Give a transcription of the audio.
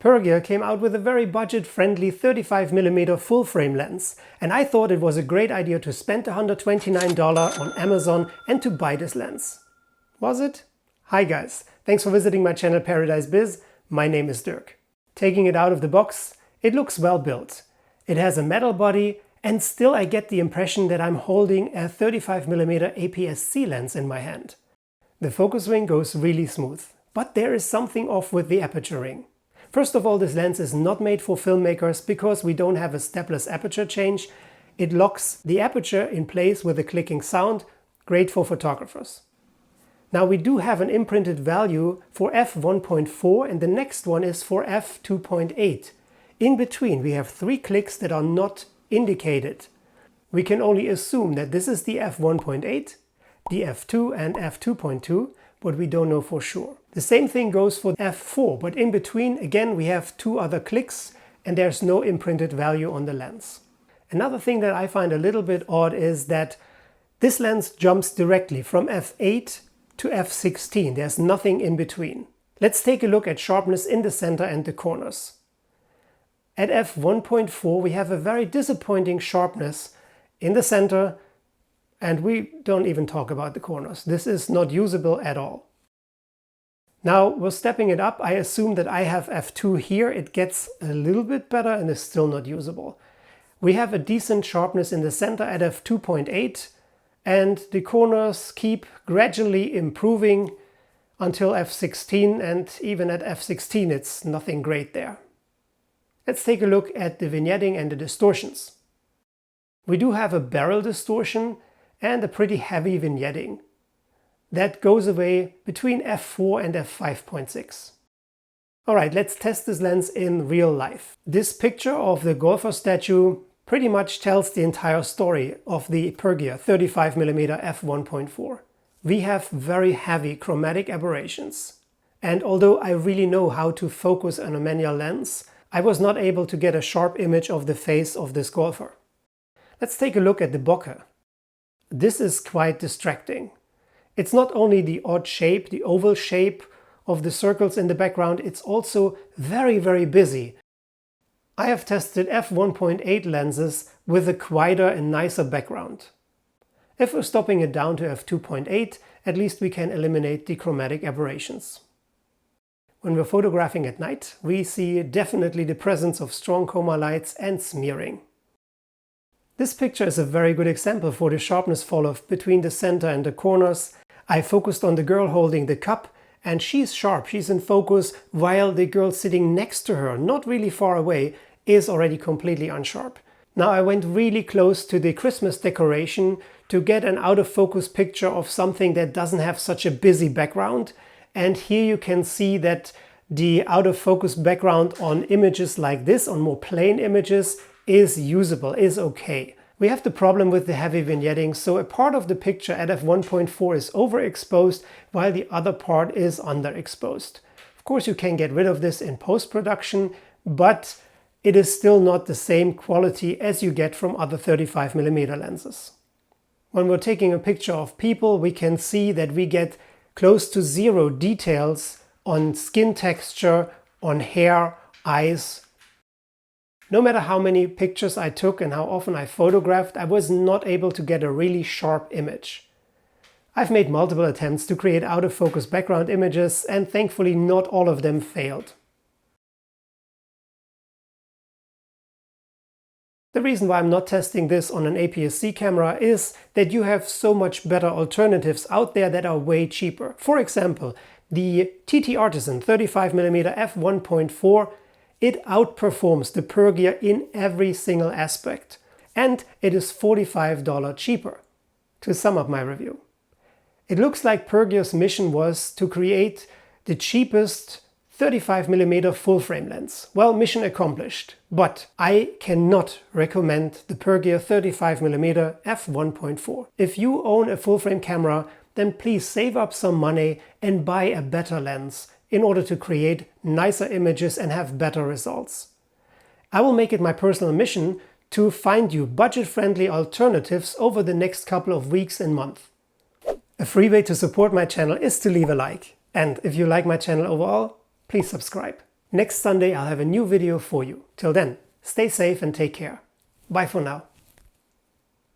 Pergear came out with a very budget-friendly 35mm full-frame lens, and I thought it was a great idea to spend $129 on Amazon and to buy this lens. Was it? Hi guys, thanks for visiting my channel Paradise Biz. My name is Dirk. Taking it out of the box, it looks well built. It has a metal body, and still I get the impression that I'm holding a 35mm APS-C lens in my hand. The focus ring goes really smooth, but there is something off with the aperture ring. First of all, this lens is not made for filmmakers because we don't have a stepless aperture change. It locks the aperture in place with a clicking sound, great for photographers. Now we do have an imprinted value for f1.4 and the next one is for f2.8. In between we have 3 clicks that are not indicated. We can only assume that this is the f1.8, the f2 and f2.2, but we don't know for sure. The same thing goes for f4, but in between again we have 2 other clicks and there's no imprinted value on the lens. Another thing that I find a little bit odd is that this lens jumps directly from f8 to f16. There's nothing in between. Let's take a look at sharpness in the center and the corners. At f1.4 we have a very disappointing sharpness in the center, and we don't even talk about the corners. This is not usable at all. Now we're stepping it up. I assume that I have f2 here. It gets a little bit better and is still not usable. We have a decent sharpness in the center at f2.8, and the corners keep gradually improving until f16, and even at f16 it's nothing great there. Let's take a look at the vignetting and the distortions. We do have a barrel distortion and a pretty heavy vignetting. That goes away between f4 and f5.6. Alright, let's test this lens in real life. This picture of the golfer statue pretty much tells the entire story of the Pergear 35mm f1.4. We have very heavy chromatic aberrations. And although I really know how to focus on a manual lens, I was not able to get a sharp image of the face of this golfer. Let's take a look at the bokeh. This is quite distracting. It's not only the odd shape, the oval shape of the circles in the background, it's also very busy. I have tested f1.8 lenses with a quieter and nicer background. If we're stopping it down to f2.8, at least we can eliminate the chromatic aberrations. When we're photographing at night, we see definitely the presence of strong chroma lights and smearing. This picture is a very good example for the sharpness fall-off between the center and the corners. I focused on the girl holding the cup, and she's sharp, she's in focus, while the girl sitting next to her, not really far away, is already completely unsharp. Now I went really close to the Christmas decoration to get an out of focus picture of something that doesn't have such a busy background. And here you can see that the out of focus background on images like this, on more plain images, is usable, is okay. We have the problem with the heavy vignetting, so a part of the picture at f1.4 is overexposed while the other part is underexposed. Of course you can get rid of this in post-production, but it is still not the same quality as you get from other 35mm lenses. When we're taking a picture of people, we can see that we get close to 0 details on skin texture, on hair, eyes. No matter how many pictures I took and how often I photographed, I was not able to get a really sharp image. I've made multiple attempts to create out of focus background images, and thankfully not all of them failed. The reason why I'm not testing this on an APS-C camera is that you have so much better alternatives out there that are way cheaper. For example, the TT Artisan 35mm f1.4, it outperforms the Pergear in every single aspect. And it is $45 cheaper. To sum up my review, it looks like Pergear's mission was to create the cheapest 35mm full-frame lens. Well, mission accomplished. But I cannot recommend the Pergear 35mm f1.4. If you own a full-frame camera, then please save up some money and buy a better lens in order to create nicer images and have better results. I will make it my personal mission to find you budget-friendly alternatives over the next couple of weeks and months. A free way to support my channel is to leave a like. And if you like my channel overall, please subscribe. Next Sunday I'll have a new video for you. Till then, stay safe and take care. Bye for now.